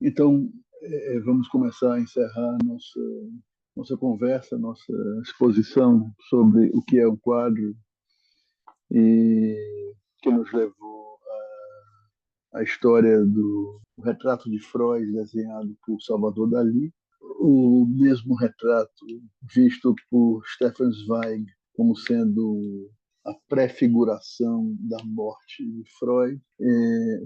Então, vamos começar a encerrar nossa conversa, nossa exposição sobre o que é um quadro e que nos levou à história do retrato de Freud desenhado por Salvador Dalí, o mesmo retrato visto por Stefan Zweig como sendo a prefiguração da morte de Freud,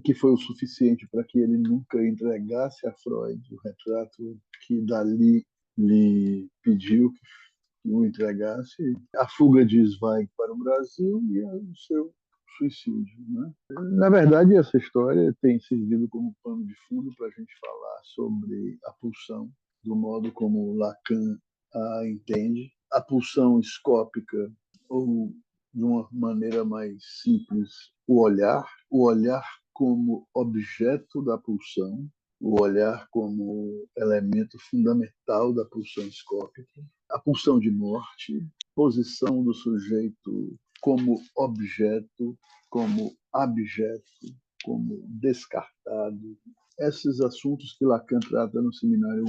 que foi o suficiente para que ele nunca entregasse a Freud o retrato que Dali lhe pediu que o entregasse, a fuga de Zweig para o Brasil e o seu suicídio. Né? Na verdade, essa história tem servido como pano de fundo para a gente falar sobre a pulsão, do modo como Lacan a entende, a pulsão escópica, ou de uma maneira mais simples, o olhar como objeto da pulsão, o olhar como elemento fundamental da pulsão escópica, a pulsão de morte, posição do sujeito como objeto, como abjeto, como descartado. Esses assuntos que Lacan trata no Seminário 1.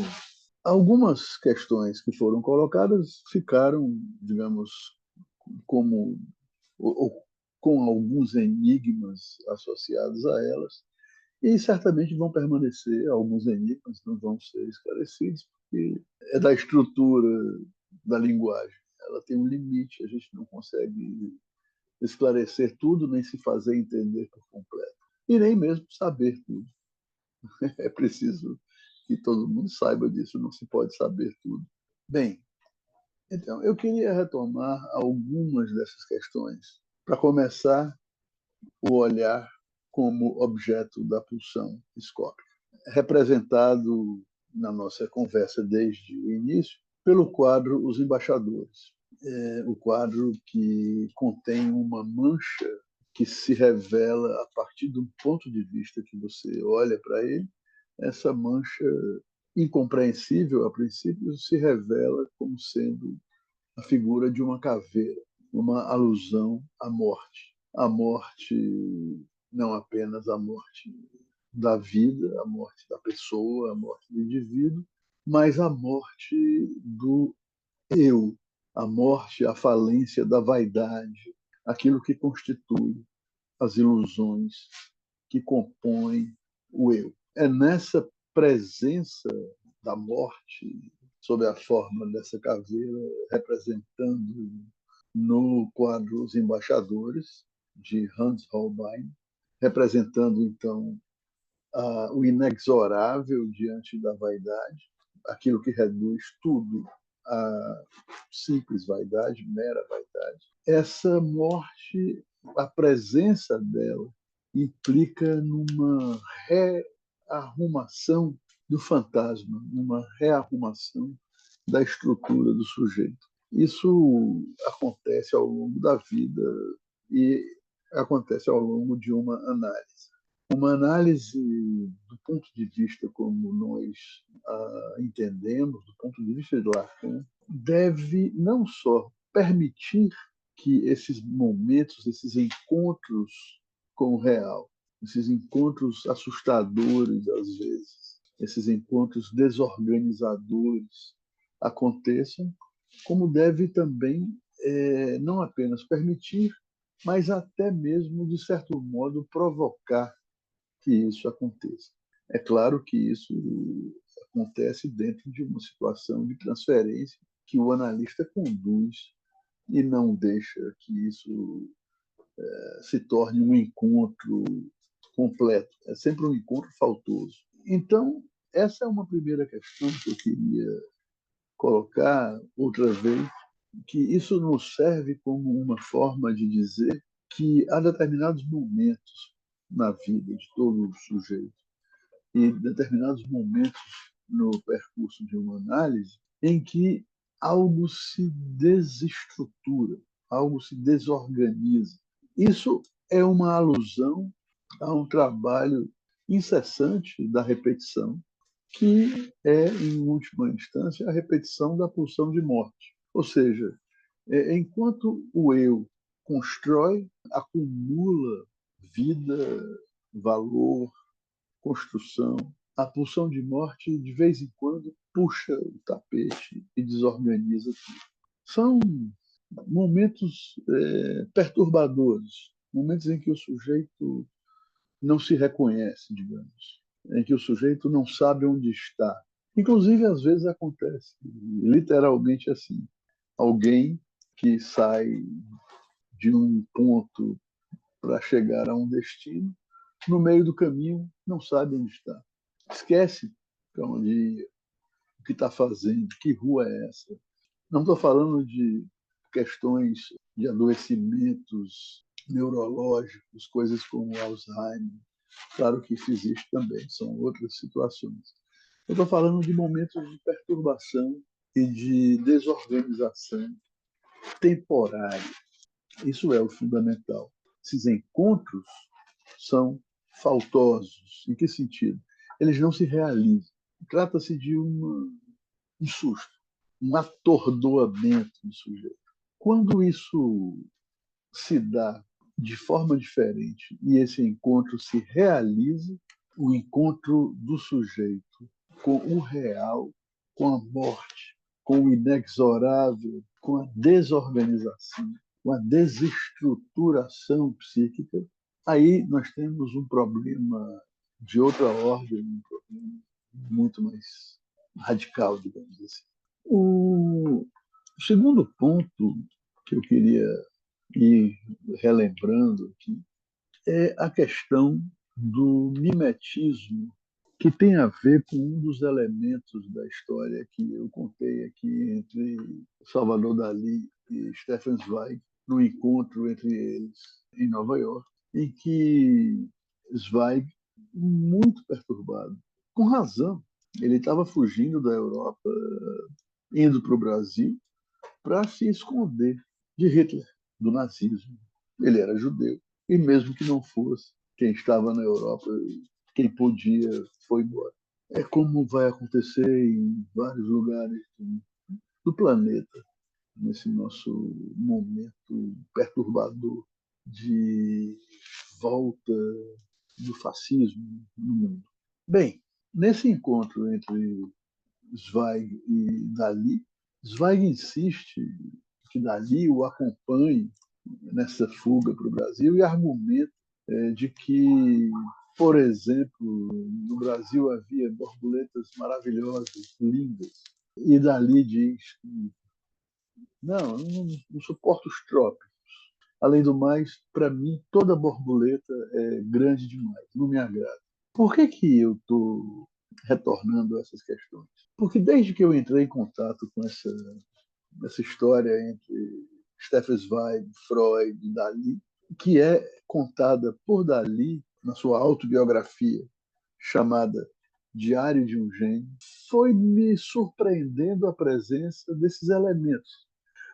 Algumas questões que foram colocadas ficaram, digamos, como ou com alguns enigmas associados a elas, e certamente vão permanecer alguns enigmas, não vão ser esclarecidos, porque é da estrutura da linguagem. Ela tem um limite, a gente não consegue esclarecer tudo, nem se fazer entender por completo. E nem mesmo saber tudo. É preciso que todo mundo saiba disso, não se pode saber tudo. Bem, então, eu queria retomar algumas dessas questões. Para começar, o olhar como objeto da pulsão escópica, representado na nossa conversa desde o início pelo quadro Os Embaixadores. O quadro que contém uma mancha que se revela a partir do ponto de vista que você olha para ele. Essa mancha incompreensível a princípio se revela como sendo a figura de uma caveira, uma alusão à morte. A morte, não apenas a morte da vida, a morte da pessoa, a morte do indivíduo, mas a morte do eu, a morte, a falência da vaidade, aquilo que constitui as ilusões que compõem o eu. É nessa presença da morte, sob a forma dessa caveira, representando no quadro Os Embaixadores, de Hans Holbein, representando, então, o inexorável diante da vaidade, aquilo que reduz tudo a simples vaidade, mera vaidade. Essa morte, a presença dela, implica numa rearrumação do fantasma, numa rearrumação da estrutura do sujeito. Isso acontece ao longo da vida e acontece ao longo de uma análise. Uma análise do ponto de vista como nós a entendemos, do ponto de vista de Lacan, deve não só permitir que esses momentos, esses encontros com o real, esses encontros assustadores às vezes, esses encontros desorganizadores aconteçam, como deve também não apenas permitir, mas até mesmo, de certo modo, provocar que isso aconteça. É claro que isso acontece dentro de uma situação de transferência que o analista conduz e não deixa que isso se torne um encontro completo. É sempre um encontro faltoso. Então, essa é uma primeira questão que eu queria colocar outra vez, que isso nos serve como uma forma de dizer que há determinados momentos na vida de todo sujeito e determinados momentos no percurso de uma análise em que algo se desestrutura, algo se desorganiza. Isso é uma alusão a um trabalho incessante da repetição, que é, em última instância, a repetição da pulsão de morte. Ou seja, enquanto o eu constrói, acumula vida, valor, construção, a pulsão de morte, de vez em quando, puxa o tapete e desorganiza tudo. São momentos perturbadores, momentos em que o sujeito não se reconhece, digamos, em que o sujeito não sabe onde está. Inclusive, às vezes acontece, literalmente assim, alguém que sai de um ponto para chegar a um destino, no meio do caminho não sabe onde está. Esquece para onde ia, o que está fazendo, que rua é essa. Não estou falando de questões de adoecimentos neurológicos, coisas como Alzheimer. Claro que isso existe também, são outras situações. Eu estou falando de momentos de perturbação e de desorganização temporária. Isso é o fundamental. Esses encontros são faltosos. Em que sentido? Eles não se realizam. Trata-se de um susto, um atordoamento do sujeito. Quando isso se dá de forma diferente e esse encontro se realiza, o encontro do sujeito com o real, com a morte, com o inexorável, com a desorganização, com a desestruturação psíquica, aí nós temos um problema de outra ordem, um problema muito mais radical, digamos assim. O segundo ponto que eu queria ir relembrando aqui é a questão do mimetismo, que tem a ver com um dos elementos da história que eu contei aqui entre Salvador Dalí e Stefan Zweig, no encontro entre eles em Nova York, em que Zweig, muito perturbado, com razão, ele estava fugindo da Europa, indo para o Brasil, para se esconder de Hitler, do nazismo. Ele era judeu, e mesmo que não fosse, quem estava na Europa, quem podia, foi embora. É como vai acontecer em vários lugares do planeta, nesse nosso momento perturbador de volta do fascismo no mundo. Bem, nesse encontro entre Zweig e Dalí, Zweig insiste que Dalí o acompanhe nessa fuga para o Brasil e argumenta de que, por exemplo, no Brasil havia borboletas maravilhosas, lindas, e Dalí diz que não suporto os trópicos. Além do mais, para mim, toda borboleta é grande demais, não me agrada. Por que eu estou retornando a essas questões? Porque desde que eu entrei em contato com essa história entre Stefan Zweig, Freud e Dalí, que é contada por Dalí na sua autobiografia chamada Diário de um Gênio, foi me surpreendendo a presença desses elementos,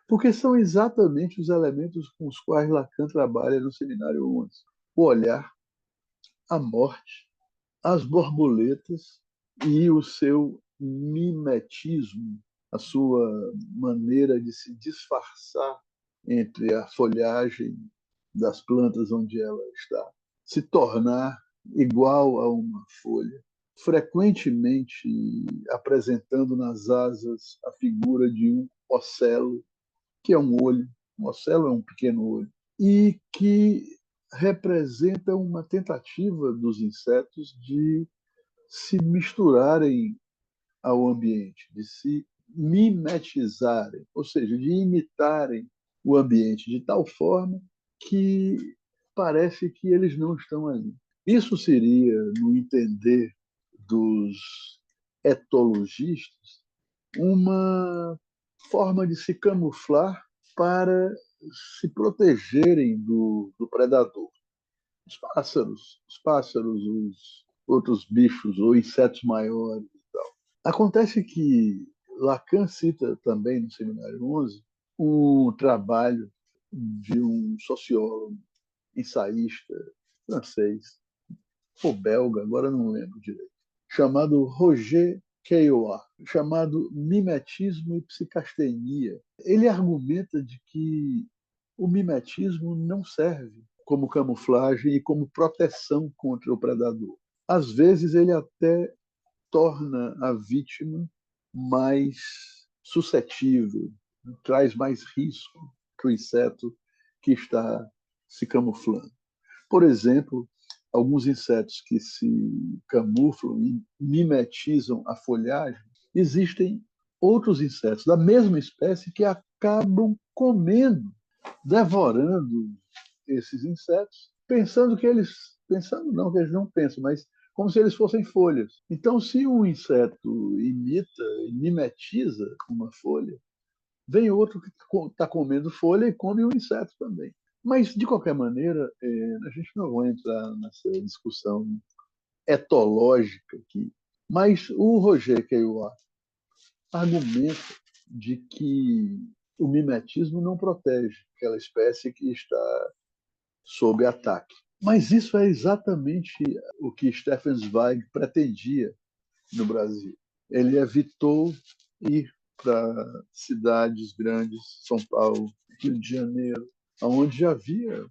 porque são exatamente os elementos com os quais Lacan trabalha no Seminário 11. O olhar, a morte, as borboletas e o seu mimetismo, a sua maneira de se disfarçar entre a folhagem das plantas onde ela está, se tornar igual a uma folha, frequentemente apresentando nas asas a figura de um ocelo, que é um olho, um ocelo é um pequeno olho, e que representa uma tentativa dos insetos de se misturarem ao ambiente, de se mimetizarem, ou seja, de imitarem o ambiente de tal forma que parece que eles não estão ali. Isso seria, no entender dos etologistas, uma forma de se camuflar para se protegerem do predador. Os pássaros, os outros bichos ou insetos maiores e tal. Acontece que Lacan cita também no Seminário 11 um trabalho de um sociólogo, ensaísta francês, ou belga, agora não lembro direito, chamado Roger Caillois, chamado Mimetismo e Psicastenia. Ele argumenta de que o mimetismo não serve como camuflagem e como proteção contra o predador. Às vezes ele até torna a vítima mais suscetível, traz mais risco para o inseto que está se camuflando. Por exemplo, alguns insetos que se camuflam e mimetizam a folhagem, existem outros insetos da mesma espécie que acabam comendo, devorando esses insetos, pensando não, que eles não pensam, mas como se eles fossem folhas. Então, se um inseto imita e mimetiza uma folha, vem outro que está comendo folha e come o inseto também. Mas, de qualquer maneira, a gente não vai entrar nessa discussão etológica aqui. Mas o Roger Caillois argumenta de que o mimetismo não protege aquela espécie que está sob ataque. Mas isso é exatamente o que Stefan Zweig pretendia no Brasil. Ele evitou ir para cidades grandes, São Paulo, Rio de Janeiro, onde já havia,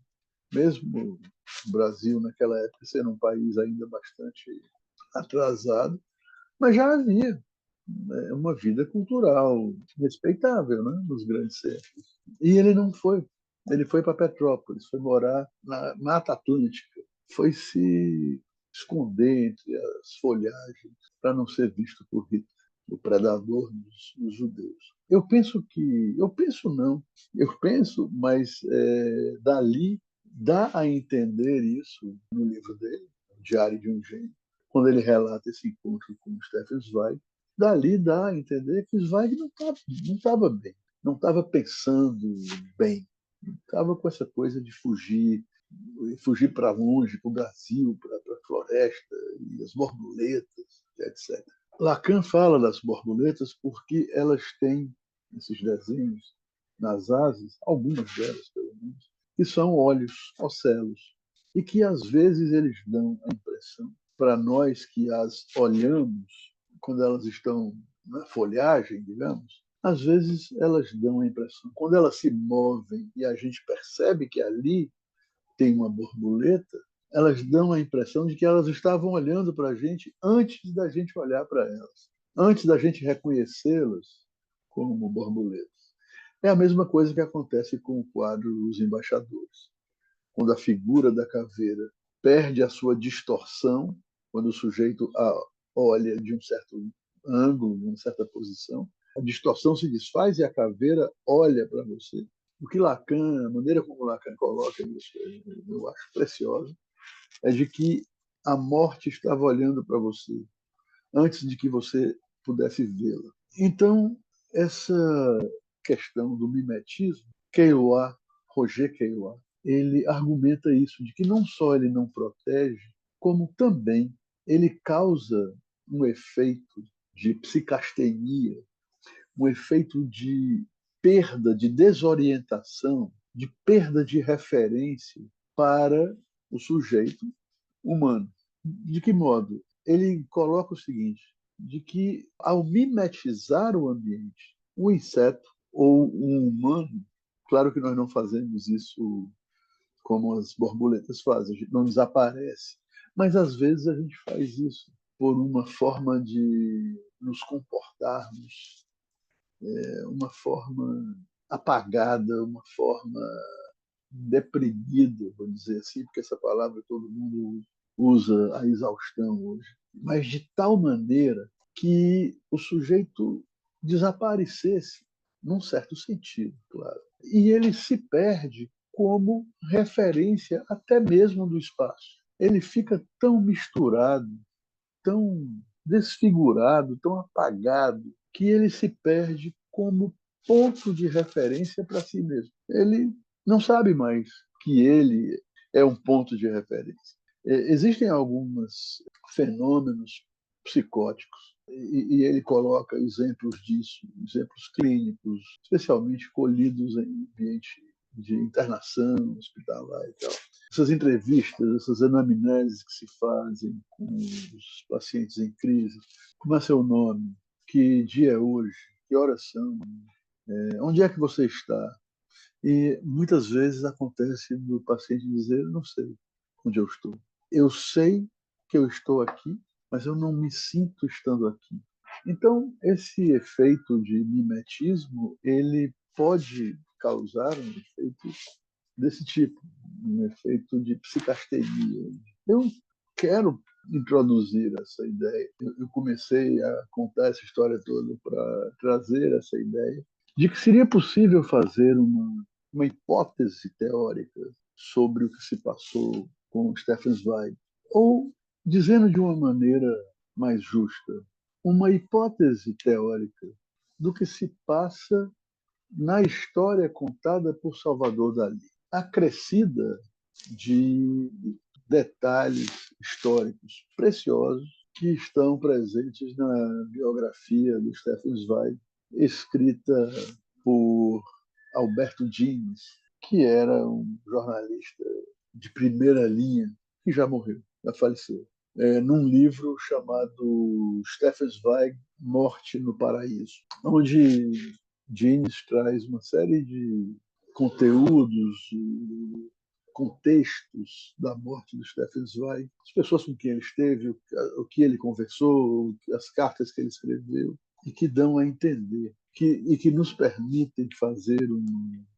mesmo o Brasil naquela época sendo um país ainda bastante atrasado, mas já havia uma vida cultural respeitável, né, nos grandes centros. E ele não foi. Ele foi para Petrópolis, foi morar na Mata Atlântica, foi se esconder entre as folhagens para não ser visto por Hitler, o predador dos judeus. Eu penso não, eu penso, mas dali dá a entender isso no livro dele, Diário de um Gênio, quando ele relata esse encontro com Stefan Zweig. Dali dá a entender que Zweig não estava bem, não estava pensando bem, estava com essa coisa de fugir para longe, para o Brasil, para a floresta, e as borboletas, etc. Lacan fala das borboletas porque elas têm, esses desenhos, nas asas, algumas delas pelo menos, que são olhos, ocelos, e que às vezes eles dão a impressão, para nós que as olhamos, quando elas estão na folhagem, digamos, às vezes elas dão a impressão, quando elas se movem e a gente percebe que ali tem uma borboleta, elas dão a impressão de que elas estavam olhando para a gente antes da gente olhar para elas, antes da gente reconhecê-las como borboletas. É a mesma coisa que acontece com o quadro Os Embaixadores. Quando a figura da caveira perde a sua distorção, quando o sujeito a olha de um certo ângulo, de uma certa posição, a distorção se desfaz e a caveira olha para você. O que Lacan, a maneira como Lacan coloca isso, eu acho preciosa, é de que a morte estava olhando para você antes de que você pudesse vê-la. Então, essa questão do mimetismo, Caillois, Roger Caillois, ele argumenta isso, de que não só ele não protege, como também ele causa um efeito de psicastenia, um efeito de perda, de desorientação, de perda de referência para o sujeito humano. De que modo? Ele coloca o seguinte, de que ao mimetizar o ambiente, um inseto ou um humano, claro que nós não fazemos isso como as borboletas fazem, a gente não desaparece, mas às vezes a gente faz isso por uma forma de nos comportarmos, uma forma apagada, uma forma deprimida, vou dizer assim, porque essa palavra todo mundo usa a exaustão hoje, mas de tal maneira que o sujeito desaparecesse, num certo sentido, claro. E ele se perde como referência até mesmo do espaço. Ele fica tão misturado, tão desfigurado, tão apagado, que ele se perde como ponto de referência para si mesmo. Ele não sabe mais que ele é um ponto de referência. Existem alguns fenômenos psicóticos e ele coloca exemplos disso, exemplos clínicos, especialmente colhidos em ambiente de internação hospitalar e tal. Essas entrevistas, essas anamneses que se fazem com os pacientes em crise, como é seu nome? Que dia é hoje? Que horas são? Onde é que você está? E muitas vezes acontece do paciente dizer: eu não sei onde eu estou. Eu sei que eu estou aqui, mas eu não me sinto estando aqui. Então, esse efeito de mimetismo, ele pode causar um efeito desse tipo, um efeito de psicasteria. Eu quero introduzir essa ideia. Eu comecei a contar essa história toda para trazer essa ideia de que seria possível fazer uma hipótese teórica sobre o que se passou com Stefan Zweig, ou, dizendo de uma maneira mais justa, uma hipótese teórica do que se passa na história contada por Salvador Dalí, acrescida de detalhes históricos preciosos que estão presentes na biografia do Stefan Zweig, escrita por Alberto Dines, que era um jornalista de primeira linha, que já morreu, já faleceu, num livro chamado Stefan Zweig, Morte no Paraíso, onde Dines traz uma série de conteúdos, contextos da morte do Stefan Zweig, as pessoas com quem ele esteve, o que ele conversou, as cartas que ele escreveu, e que dão a entender, e que nos permitem fazer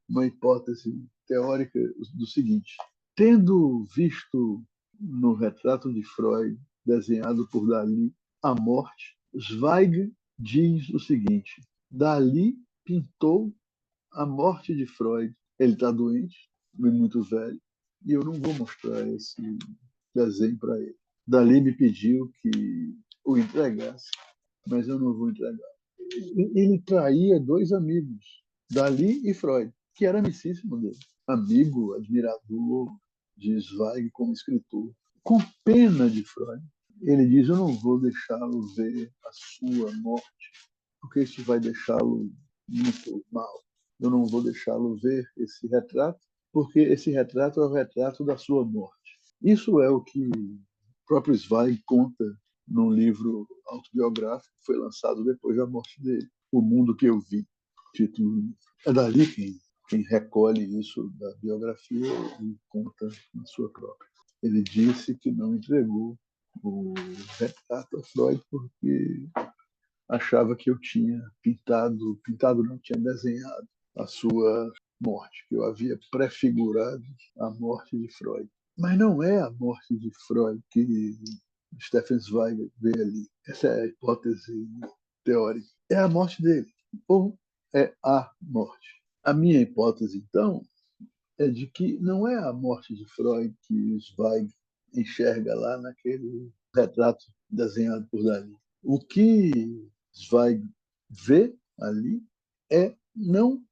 uma hipótese teórica do seguinte: tendo visto no retrato de Freud, desenhado por Dalí, a morte, Zweig diz o seguinte: Dalí pintou a morte de Freud. Ele está doente, muito velho, e eu não vou mostrar esse desenho para ele. Dalí me pediu que o entregasse, mas eu não vou entregar. Ele traía dois amigos, Dalí e Freud, que era amicíssimo dele, amigo, admirador de Zweig como escritor. Com pena de Freud, ele diz: eu não vou deixá-lo ver a sua morte, porque isso vai deixá-lo muito mal. Eu não vou deixá-lo ver esse retrato, porque esse retrato é o retrato da sua morte. Isso é o que o próprio Zweig conta num livro autobiográfico que foi lançado depois da morte dele, O Mundo que Eu Vi, título. É dali quem recolhe isso da biografia e conta na sua própria. Ele disse que não entregou o retrato a Freud porque achava que eu tinha pintado não, tinha desenhado a sua morte, que eu havia prefigurado a morte de Freud. Mas não é a morte de Freud que Stefan Zweig vê ali. Essa é a hipótese teórica. É a morte dele, ou é a morte. A minha hipótese, então, é de que não é a morte de Freud que Zweig enxerga lá naquele retrato desenhado por Dalí. O que Zweig vê ali é não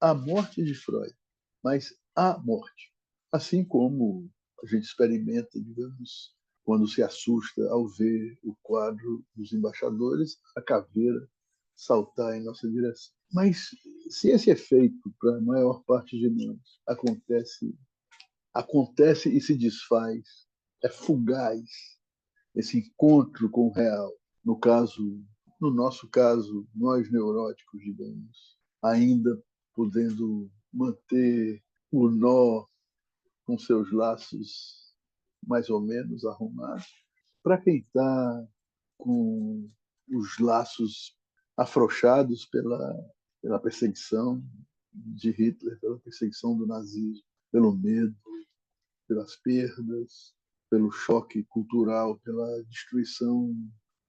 a morte de Freud, mas a morte. Assim como a gente experimenta, digamos, quando se assusta ao ver o quadro dos embaixadores, a caveira saltar em nossa direção. Mas se esse efeito, para a maior parte de nós, acontece e se desfaz, é fugaz, esse encontro com o real, no caso, no nosso caso, nós neuróticos, digamos, ainda podendo manter o nó com seus laços mais ou menos arrumados, para quem está com os laços afrouxados pela perseguição de Hitler, pela perseguição do nazismo, pelo medo, pelas perdas, pelo choque cultural, pela destruição,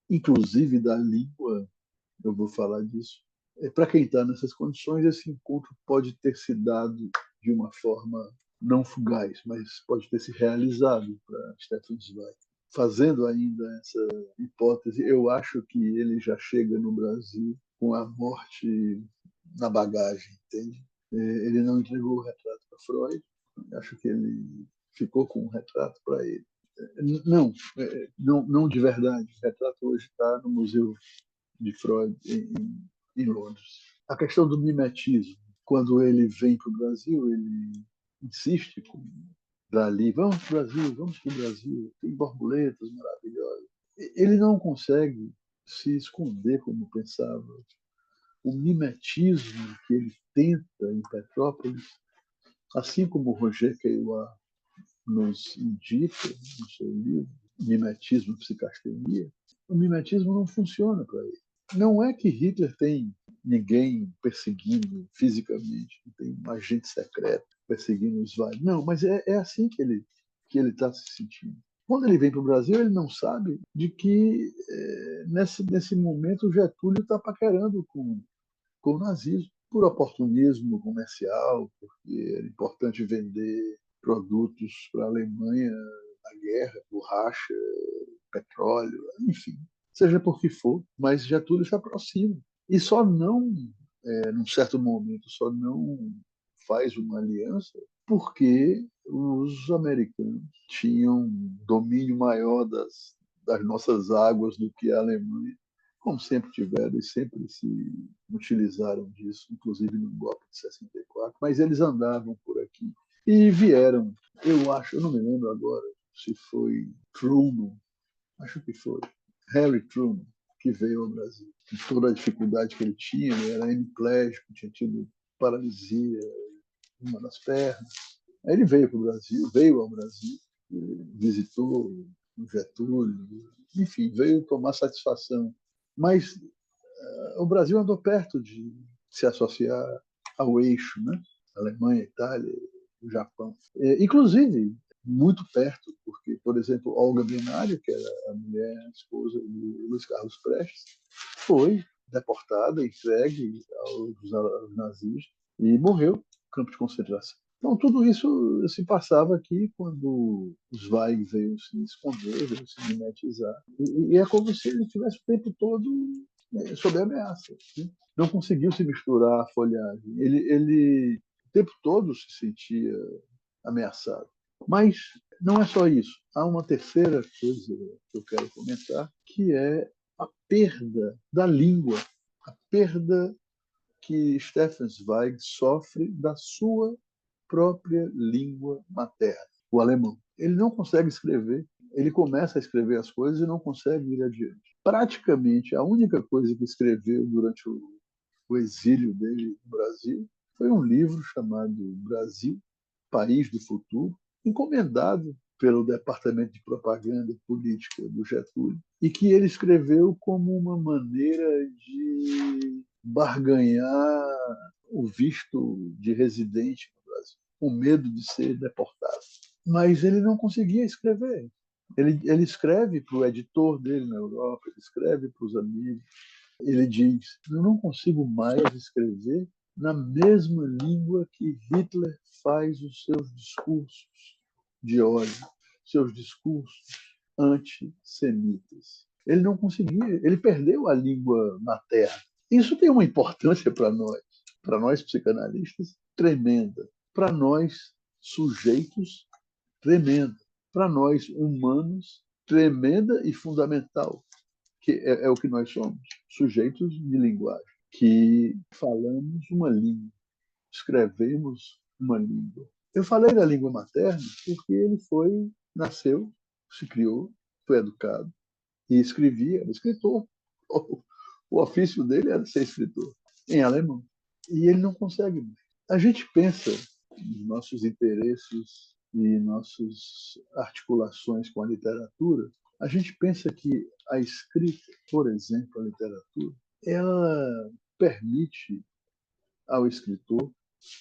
inclusive da língua, eu vou falar disso. Para quem está nessas condições, esse encontro pode ter se dado de uma forma não fugaz, mas pode ter se realizado para Stefan Zweig. Fazendo ainda essa hipótese, eu acho que ele já chega no Brasil com a morte na bagagem, entende? Ele não entregou o retrato para Freud, acho que ele ficou com um retrato para ele. Não, não de verdade. O retrato hoje está no Museu de Freud em Londres. A questão do mimetismo, quando ele vem para o Brasil, ele insiste com Dali, vamos para o Brasil, vamos para o Brasil, tem borboletas maravilhosas. Ele não consegue se esconder como pensava. O mimetismo que ele tenta em Petrópolis, assim como o Roger Caillois nos indica no seu livro, mimetismo, psicastenia, o mimetismo não funciona para ele. Não é que Hitler tem ninguém perseguindo fisicamente, não tem um agente secreto perseguindo os Zweig. Não, mas é assim que ele está se sentindo. Quando ele vem para o Brasil, ele não sabe de que nesse momento o Getúlio está paquerando com o nazismo, por oportunismo comercial, porque era importante vender produtos para a Alemanha na guerra, borracha, petróleo, enfim, seja por que for, mas Getúlio se aproxima. E só não, num certo momento, só não faz uma aliança porque os americanos tinham domínio maior das nossas águas do que a Alemanha, como sempre tiveram e sempre se utilizaram disso, inclusive no golpe de 64, mas eles andavam por aqui e vieram, eu acho, eu não me lembro agora se foi Truman, acho que foi Harry Truman, que veio ao Brasil. Com toda a dificuldade que ele tinha, ele era hemiplégico, tinha tido paralisia em uma das pernas. Aí ele veio ao Brasil, visitou o Getúlio, enfim, veio tomar satisfação. Mas o Brasil andou perto de se associar ao eixo, né? Alemanha, Itália, o Japão. Inclusive, muito perto, porque, por exemplo, Olga Benário, que era a mulher, a esposa de Luiz Carlos Prestes, foi deportada, entregue aos nazistas e morreu no campo de concentração. Então, tudo isso se passava aqui quando os Zweig veio se esconder, veio se mimetizar. E é como se ele tivesse o tempo todo sob ameaça. Né? Não conseguiu se misturar à folhagem. Ele o tempo todo se sentia ameaçado. Mas não é só isso. Há uma terceira coisa que eu quero comentar, que é a perda da língua, a perda que Stefan Zweig sofre da sua própria língua materna, o alemão. Ele não consegue escrever, ele começa a escrever as coisas e não consegue ir adiante. Praticamente a única coisa que escreveu durante o exílio dele no Brasil foi um livro chamado Brasil, País do Futuro, encomendado pelo Departamento de Propaganda Política do Getúlio, e que ele escreveu como uma maneira de barganhar o visto de residente no Brasil, com medo de ser deportado. Mas ele não conseguia escrever. Ele escreve para o editor dele na Europa, ele escreve para os amigos. Ele diz: eu não consigo mais escrever na mesma língua que Hitler faz os seus discursos de ódio, seus discursos antissemitas. Ele não conseguia, ele perdeu a língua materna. Isso tem uma importância para nós psicanalistas, tremenda. Para nós, sujeitos, tremenda. Para nós, humanos, tremenda e fundamental, que é o que nós somos, sujeitos de linguagem, que falamos uma língua, escrevemos uma língua. Eu falei da língua materna porque ele nasceu, se criou, foi educado e escrevia, era escritor. O ofício dele era ser escritor, em alemão. E ele não consegue mais. A gente pensa nos nossos interesses e nossas articulações com a literatura, a gente pensa que a escrita, por exemplo, a literatura, ela permite ao escritor,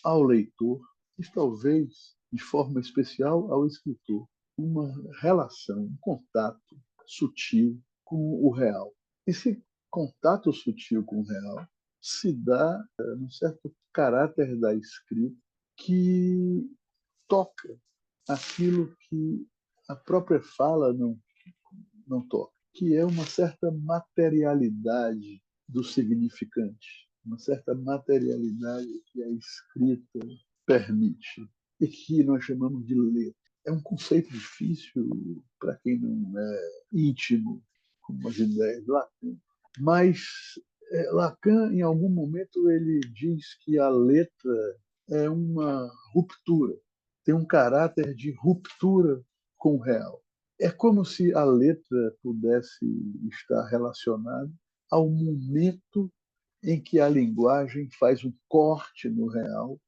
ao leitor, e talvez, de forma especial, ao escritor, uma relação, um contato sutil com o real. Esse contato sutil com o real se dá num certo caráter da escrita que toca aquilo que a própria fala não toca, que é uma certa materialidade do significante, uma certa materialidade que a escrita permite e que nós chamamos de letra. É um conceito difícil para quem não é íntimo com as ideias de Lacan, mas Lacan, em algum momento, ele diz que a letra é uma ruptura, tem um caráter de ruptura com o real. É como se a letra pudesse estar relacionada ao momento em que a linguagem faz um corte no real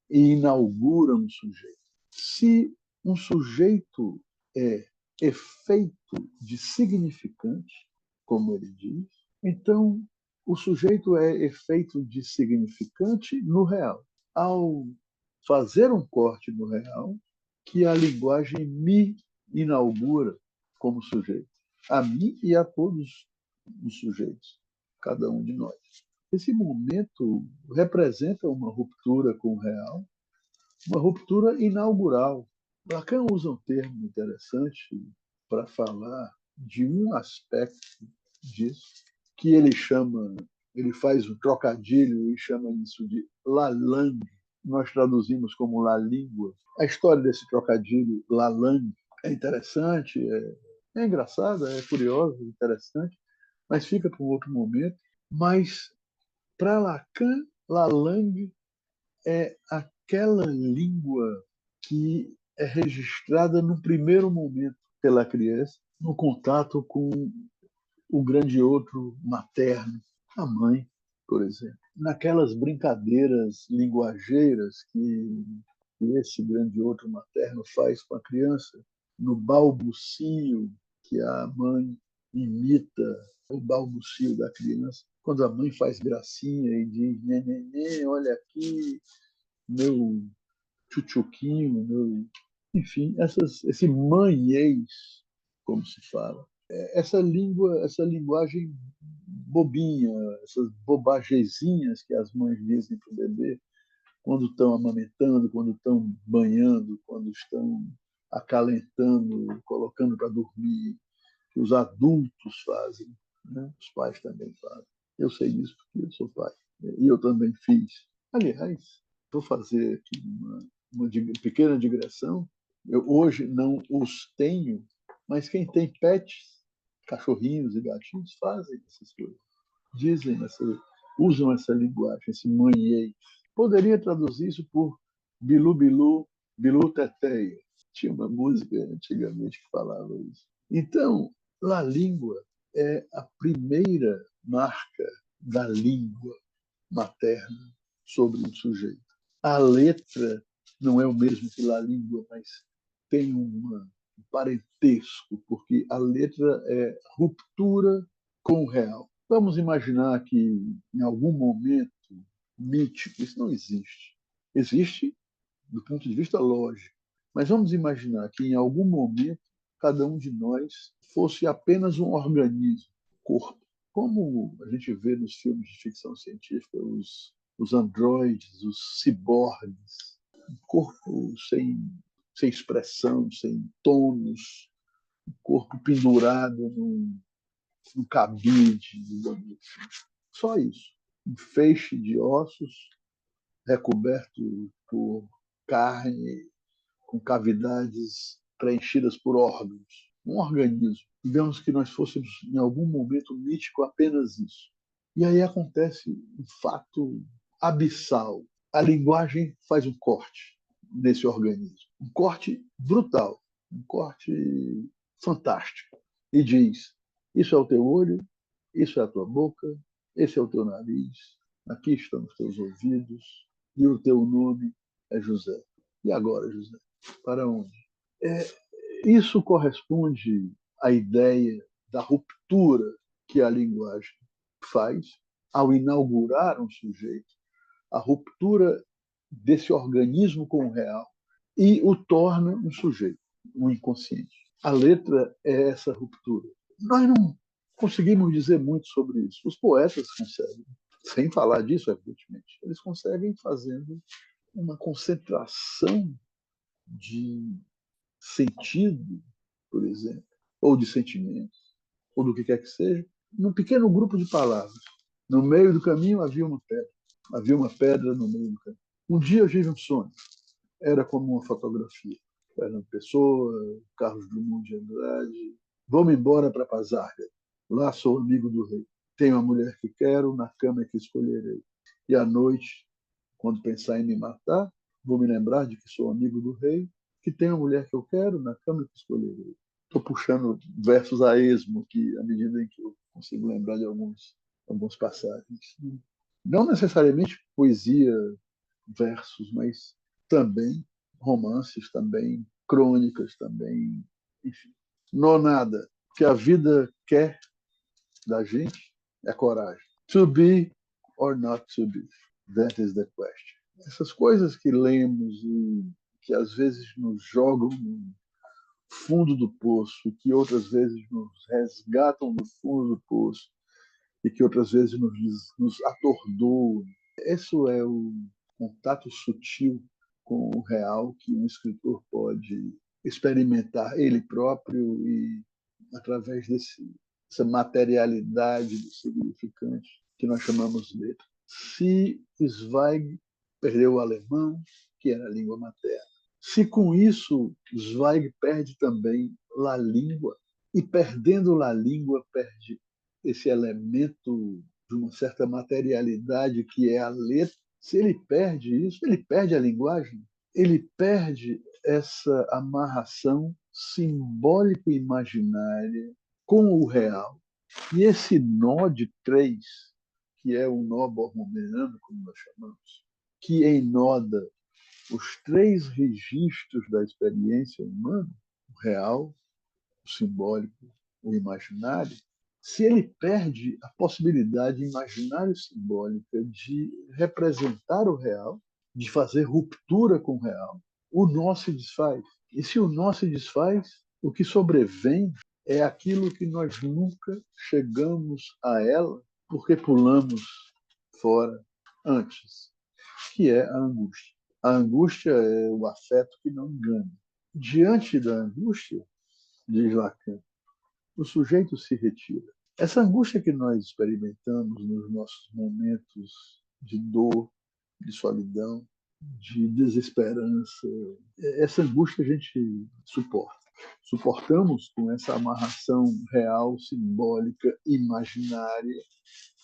e inaugura um sujeito. Se um sujeito é efeito de significante, como ele diz. Então, o sujeito é efeito de significante no real. Ao fazer um corte no real, que a linguagem me inaugura como sujeito, a mim e a todos os sujeitos, cada um de nós. Esse momento representa uma ruptura com o real, uma ruptura inaugural. Lacan usa um termo interessante para falar de um aspecto disso, que ele faz um trocadilho e chama isso de la langue. Nós traduzimos como la língua. A história desse trocadilho, la langue, é interessante, é engraçada, é curiosa, interessante, mas fica para um outro momento. Mas, para Lacan, la langue é aquela língua que é registrada no primeiro momento pela criança, no contato com o grande outro materno, a mãe, por exemplo. Naquelas brincadeiras linguageiras que esse grande outro materno faz com a criança, no balbucio que a mãe imita o balbucio da criança, quando a mãe faz gracinha e diz: neném, olha aqui, meu tchutchuquinho, meu... enfim, esse manhês, como se fala, essa linguagem bobinha, essas bobagezinhas que as mães dizem para o bebê quando estão amamentando, quando estão banhando, quando estão acalentando, colocando para dormir, que os adultos fazem, né? Os pais também fazem. Eu sei disso porque eu sou pai. E eu também fiz. Aliás, vou fazer aqui uma pequena digressão. Eu hoje não os tenho, mas quem tem pets, cachorrinhos e gatinhos, fazem essas coisas. Usam essa linguagem, esse manhei. Poderia traduzir isso por bilu bilu, bilu teteia. Tinha uma música antigamente que falava isso. Então, La Língua é a primeira marca da língua materna sobre um sujeito. A letra não é o mesmo que La Língua, mas tem um parentesco, porque a letra é ruptura com o real. Vamos imaginar que em algum momento mítico, isso não existe. Existe do ponto de vista lógico, mas vamos imaginar que em algum momento cada um de nós fosse apenas um organismo, corpo. Como a gente vê nos filmes de ficção científica, os androides, os ciborgues, um corpo sem expressão, sem tônus, um corpo pendurado num cabide, digamos assim. Só isso. Um feixe de ossos recoberto por carne, com cavidades preenchidas por órgãos. Um organismo. Digamos que nós fôssemos, em algum momento mítico, apenas isso. E aí acontece um fato abissal. A linguagem faz um corte nesse organismo. Um corte brutal, um corte fantástico. E diz: isso é o teu olho, isso é a tua boca, esse é o teu nariz, aqui estão os teus ouvidos, e o teu nome é José. E agora, José? Para onde? É, isso corresponde à ideia da ruptura que a linguagem faz ao inaugurar um sujeito, a ruptura desse organismo com o real e o torna um sujeito, um inconsciente. A letra é essa ruptura. Nós não conseguimos dizer muito sobre isso. Os poetas conseguem, sem falar disso, evidentemente. Eles conseguem fazendo uma concentração de sentido, por exemplo, ou de sentimentos, ou do que quer que seja, num pequeno grupo de palavras. No meio do caminho havia uma pedra. Havia uma pedra no meio do caminho. Um dia eu tive um sonho. Era como uma fotografia. Fernando Pessoa, Carlos Drummond de Andrade. Vou-me embora para Pazarga. Lá sou amigo do rei. Tenho a mulher que quero, na cama que escolherei. E à noite, quando pensar em me matar, vou me lembrar de que sou amigo do rei, que tenho a mulher que eu quero, na cama que escolherei. Estou puxando versos a esmo, que à medida em que eu consigo lembrar de algumas passagens. Não necessariamente poesia, versos, mas também romances, também crônicas, também, enfim. Nonada. O que a vida quer da gente é coragem. To be or not to be. That is the question. Essas coisas que lemos e que às vezes nos jogam no fundo do poço, que outras vezes nos resgatam do fundo do poço e que outras vezes nos atordoam. Isso é o contato sutil com o real que um escritor pode experimentar ele próprio e através dessa materialidade do significante que nós chamamos letra. Se Zweig perdeu o alemão, que era a língua materna, se com isso Zweig perde também a língua, e perdendo a língua, perde esse elemento de uma certa materialidade que é a letra, se ele perde isso, ele perde a linguagem, ele perde essa amarração simbólico-imaginária com o real. E esse nó de três, que é o nó borromeano, como nós chamamos, que enoda os três registros da experiência humana, o real, o simbólico, o imaginário, se ele perde a possibilidade imaginário-simbólica de representar o real, de fazer ruptura com o real, o nó se desfaz. E se o nó se desfaz, o que sobrevém é aquilo que nós nunca chegamos a ela porque pulamos fora antes, que é a angústia. A angústia é o afeto que não engana. Diante da angústia, diz Lacan, o sujeito se retira. Essa angústia que nós experimentamos nos nossos momentos de dor, de solidão, de desesperança, essa angústia a gente suporta. Suportamos com essa amarração real, simbólica, imaginária,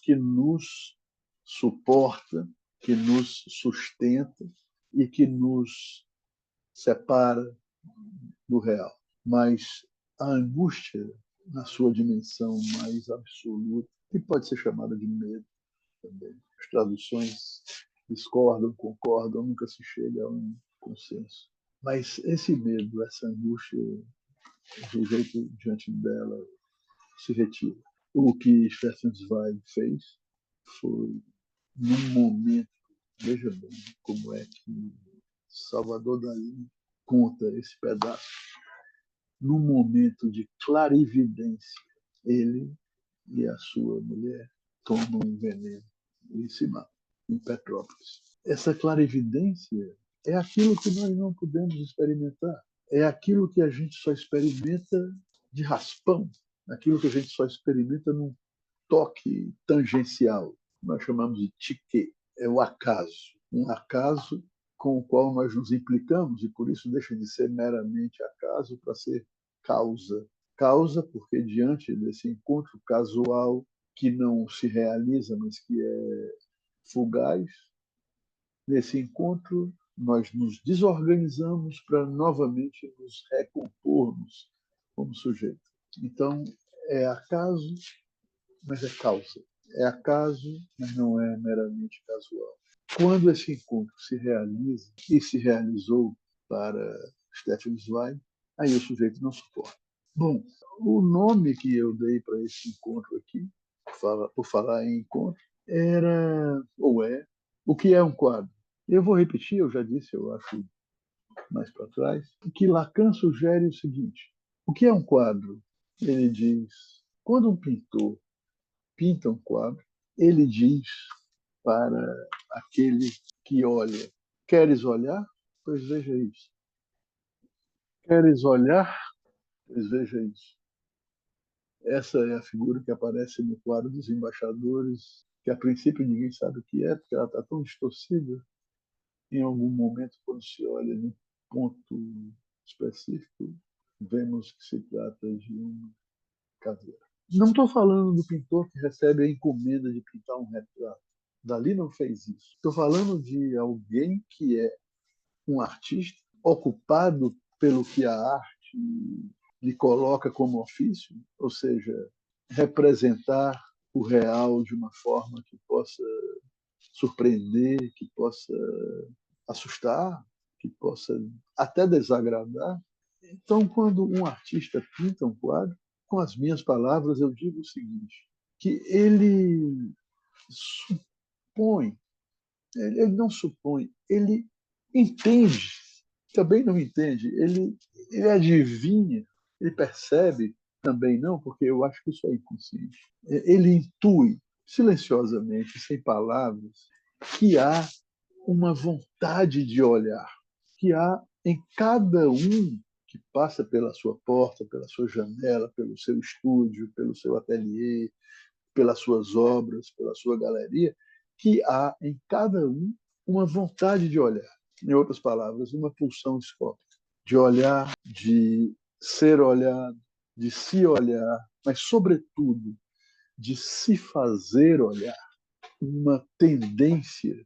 que nos suporta, que nos sustenta e que nos separa do real. Mas a angústia, na sua dimensão mais absoluta, que pode ser chamada de medo também. As traduções discordam, concordam, nunca se chega a um consenso. Mas esse medo, essa angústia, o sujeito diante dela se retira. O que Stefan Zweig fez foi, num momento, veja bem como é que Salvador Dalí conta esse pedaço, num momento de clarividência, ele e a sua mulher tomam um veneno e se matam em Petrópolis. Essa clarividência é aquilo que nós não podemos experimentar. É aquilo que a gente só experimenta de raspão, aquilo que a gente só experimenta num toque tangencial. Nós chamamos de tique, é o acaso. Um acaso com o qual nós nos implicamos e por isso deixa de ser meramente acaso para ser causa. Causa porque diante desse encontro casual que não se realiza, mas que é fugaz, nesse encontro nós nos desorganizamos para novamente nos recompormos como sujeito. Então, é acaso, mas é causa. É acaso, mas não é meramente casual. Quando esse encontro se realiza, e se realizou para Stefan Zweig, aí o sujeito não suporta. Bom, o nome que eu dei para esse encontro aqui, por falar em encontro, era, ou é, o que é um quadro? Eu vou repetir, eu já disse, eu acho, mais para trás, que Lacan sugere o seguinte: o que é um quadro? Ele diz, quando um pintor pinta um quadro, ele diz para aquele que olha: queres olhar? Pois veja isso. Queres olhar? Pois veja isso. Essa é a figura que aparece no quadro dos embaixadores, que a princípio ninguém sabe o que é, porque ela está tão distorcida. Em algum momento, quando se olha num ponto específico, vemos que se trata de uma caveira. Não estou falando do pintor que recebe a encomenda de pintar um retrato. Dali não fez isso. Estou falando de alguém que é um artista ocupado pelo que a arte lhe coloca como ofício, ou seja, representar o real de uma forma que possa surpreender, que possa assustar, que possa até desagradar. Então, quando um artista pinta um quadro, com as minhas palavras, eu digo o seguinte, que ele supõe, ele não supõe, ele entende, também não entende, ele adivinha, ele percebe, também não, porque eu acho que isso é inconsciente. Ele intui, silenciosamente, sem palavras, que há uma vontade de olhar, que há em cada um que passa pela sua porta, pela sua janela, pelo seu estúdio, pelo seu ateliê, pelas suas obras, pela sua galeria, que há em cada um uma vontade de olhar. Em outras palavras, uma pulsão escópica, de olhar, de ser olhado, de se olhar, mas, sobretudo, de se fazer olhar, uma tendência,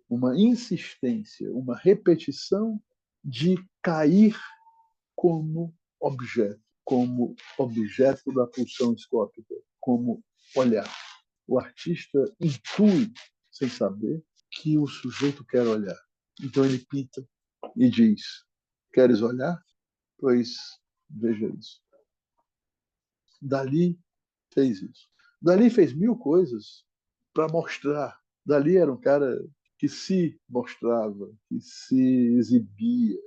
uma insistência, uma repetição de cair como objeto da pulsão escópica, como olhar. O artista intui, sem saber, que o sujeito quer olhar. Então ele pinta e diz: Queres olhar? Pois veja isso. Dali fez isso. Dali fez mil coisas para mostrar. Dali era um cara que se mostrava, que se exibia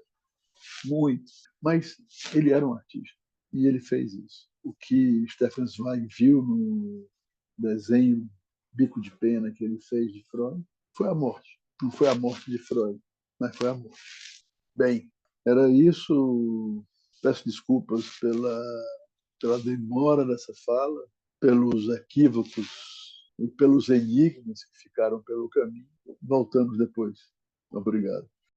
muito, mas ele era um artista e ele fez isso. O que Stefan Zweig viu no desenho Bico de Pena que ele fez de Freud foi a morte. Não foi a morte de Freud, mas foi a morte. Bem, era isso. Peço desculpas pela demora dessa fala, pelos equívocos e pelos enigmas que ficaram pelo caminho. Voltamos depois. Obrigado.